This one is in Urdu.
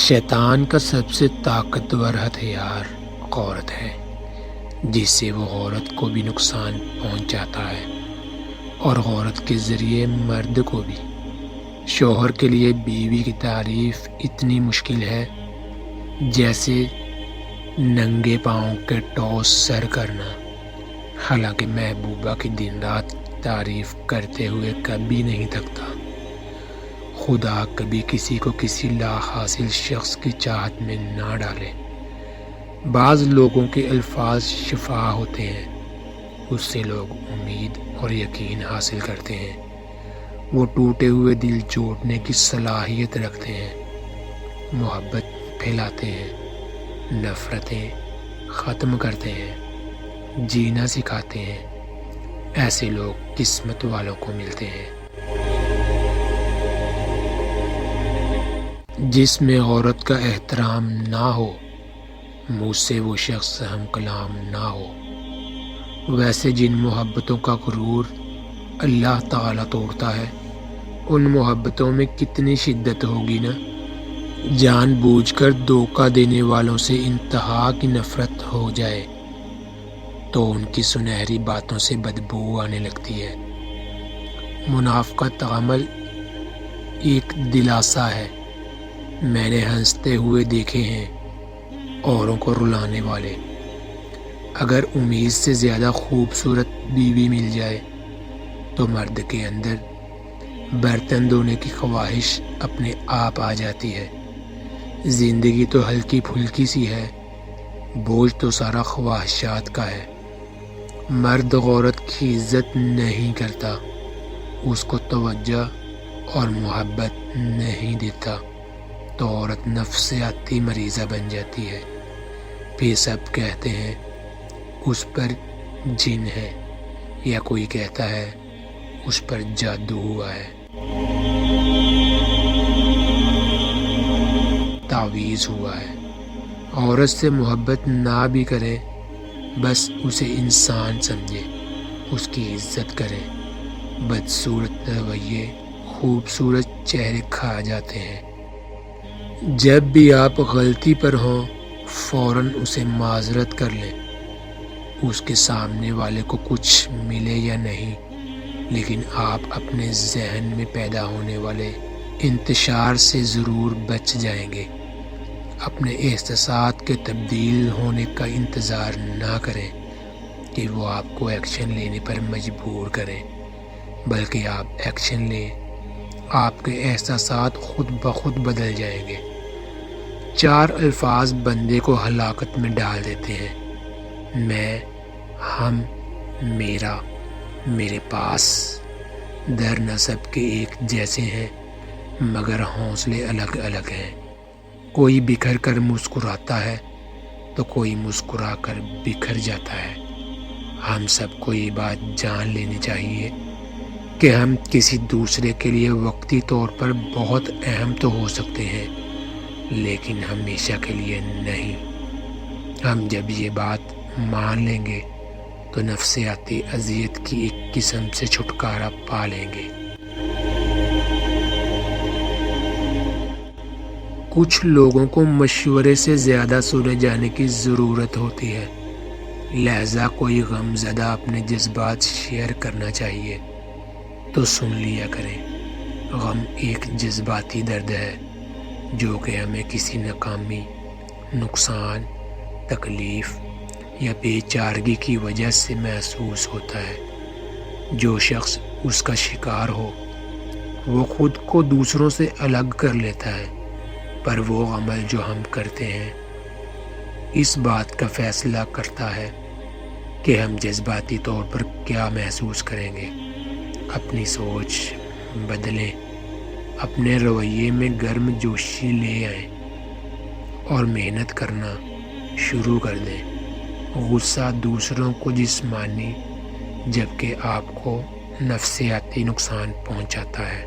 شیطان کا سب سے طاقتور ہتھیار عورت ہے، جس سے وہ عورت کو بھی نقصان پہنچاتا ہے اور عورت کے ذریعے مرد کو بھی۔ شوہر کے لیے بیوی کی تعریف اتنی مشکل ہے جیسے ننگے پاؤں کے ٹاس سر کرنا، حالانکہ محبوبہ کی دن رات تعریف کرتے ہوئے کبھی نہیں تھکتا۔ خدا کبھی کسی کو کسی لا حاصل شخص کی چاہت میں نہ ڈالے۔ بعض لوگوں کے الفاظ شفا ہوتے ہیں، اس سے لوگ امید اور یقین حاصل کرتے ہیں۔ وہ ٹوٹے ہوئے دل جوڑنے کی صلاحیت رکھتے ہیں، محبت پھیلاتے ہیں، نفرتیں ختم کرتے ہیں، جینا سکھاتے ہیں۔ ایسے لوگ قسمت والوں کو ملتے ہیں۔ جس میں عورت کا احترام نہ ہو، منہ سے وہ شخص ہم کلام نہ ہو۔ ویسے جن محبتوں کا غرور اللہ تعالیٰ توڑتا ہے، ان محبتوں میں کتنی شدت ہوگی نا۔ جان بوجھ کر دھوکہ دینے والوں سے انتہا کی نفرت ہو جائے تو ان کی سنہری باتوں سے بدبو آنے لگتی ہے۔ منافقت عمل ایک دلاسا ہے۔ میں نے ہنستے ہوئے دیکھے ہیں اوروں کو رلانے والے۔ اگر امید سے زیادہ خوبصورت بیوی مل جائے تو مرد کے اندر برتن دھونے کی خواہش اپنے آپ آ جاتی ہے۔ زندگی تو ہلکی پھلکی سی ہے، بوجھ تو سارا خواہشات کا ہے۔ مرد عورت کی عزت نہیں کرتا، اس کو توجہ اور محبت نہیں دیتا تو عورت نفسیاتی مریضہ بن جاتی ہے۔ پھر سب کہتے ہیں اس پر جن ہے، یا کوئی کہتا ہے اس پر جادو ہوا ہے، تعویذ ہوا ہے۔ عورت سے محبت نہ بھی کرے، بس اسے انسان سمجھے، اس کی عزت کرے۔ بدصورت رویے خوبصورت چہرے کھا جاتے ہیں۔ جب بھی آپ غلطی پر ہوں فوراً اسے معذرت کر لیں۔ اس کے سامنے والے کو کچھ ملے یا نہیں، لیکن آپ اپنے ذہن میں پیدا ہونے والے انتشار سے ضرور بچ جائیں گے۔ اپنے احساسات کے تبدیل ہونے کا انتظار نہ کریں کہ وہ آپ کو ایکشن لینے پر مجبور کریں، بلکہ آپ ایکشن لیں، آپ کے احساسات خود بخود بدل جائیں گے۔ 4 الفاظ بندے کو ہلاکت میں ڈال دیتے ہیں: میں، ہم، میرا، میرے پاس۔ در نسب کے ایک جیسے ہیں مگر حوصلے الگ الگ ہیں۔ کوئی بکھر کر مسکراتا ہے تو کوئی مسکرا کر بکھر جاتا ہے۔ ہم سب کو یہ بات جان لینی چاہیے کہ ہم کسی دوسرے کے لیے وقتی طور پر بہت اہم تو ہو سکتے ہیں، لیکن ہمیشہ کے لیے نہیں۔ ہم جب یہ بات مان لیں گے تو نفسیاتی اذیت کی ایک قسم سے چھٹکارا پا لیں گے۔ کچھ لوگوں کو مشورے سے زیادہ سنے جانے کی ضرورت ہوتی ہے، لہذا کوئی غم زدہ اپنے جذبات شیئر کرنا چاہیے تو سن لیا کریں۔ غم ایک جذباتی درد ہے جو کہ ہمیں کسی ناکامی، نقصان، تکلیف یا بے چارگی کی وجہ سے محسوس ہوتا ہے۔ جو شخص اس کا شکار ہو وہ خود کو دوسروں سے الگ کر لیتا ہے، پر وہ عمل جو ہم کرتے ہیں اس بات کا فیصلہ کرتا ہے کہ ہم جذباتی طور پر کیا محسوس کریں گے۔ اپنی سوچ بدلیں، اپنے رویے میں گرم جوشی لے آئیں اور محنت کرنا شروع کر دیں۔ غصہ دوسروں کو جسمانی جبکہ آپ کو نفسیاتی نقصان پہنچاتا ہے۔